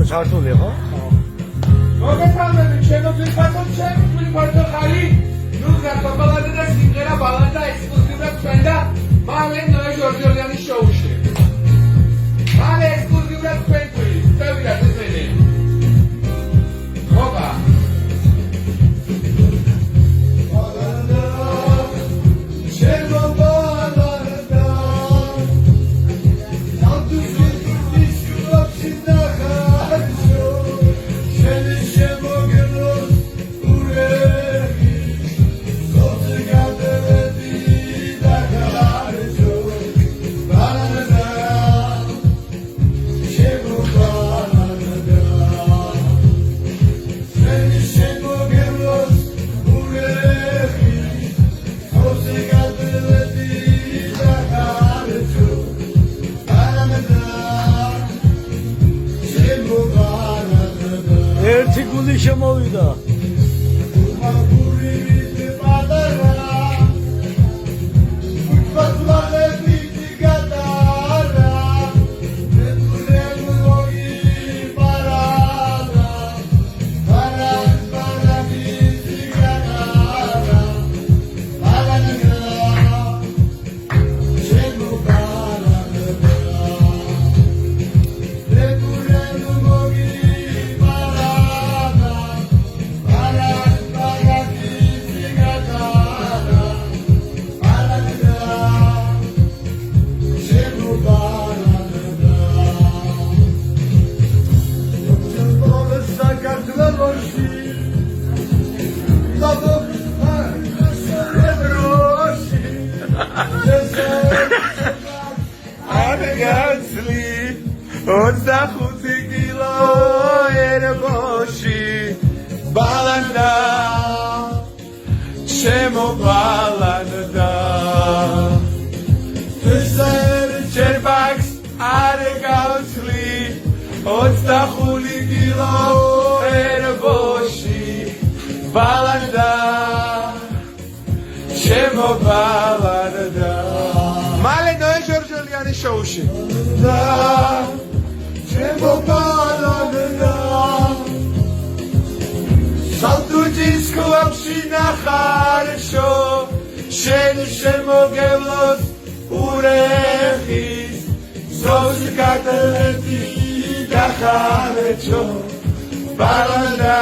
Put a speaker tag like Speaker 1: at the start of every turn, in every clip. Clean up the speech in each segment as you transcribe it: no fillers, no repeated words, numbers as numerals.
Speaker 1: სართული ხო?
Speaker 2: მოგესალმებით, შემოგვიყვანოთ ჩემი პორტოხალი, ნუზა კოკოლადა და სიმღერა ბალადა ექსკლუზიურად თქვენ და მალე ნოე ჟორჟოლიანის შოუში. მალე ექსკლუზიურად თქვენთვის, წევიდათ ესენი. მოგა.
Speaker 1: ერთი გული შემოვიდა.
Speaker 2: Ოცდახუთი კილო ერბოში ბალანდა შემოვალანდა ჯერ ბაქს არ გავცლი 25 კილო ერბოში ბალანდა შემოვალანდა მალე ნოე ჟორჟოლიანის შოუში Saltutis klapshina kharsho Shen shemogevlos urechis Zozikatleti da kharcho Balanda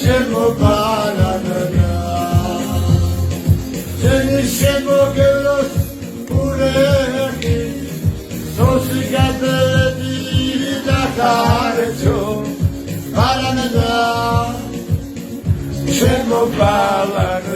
Speaker 2: shemobalanda Shen shemogevlos urechis Zozikatleti da kharcho Balanda, Shemo Balanda.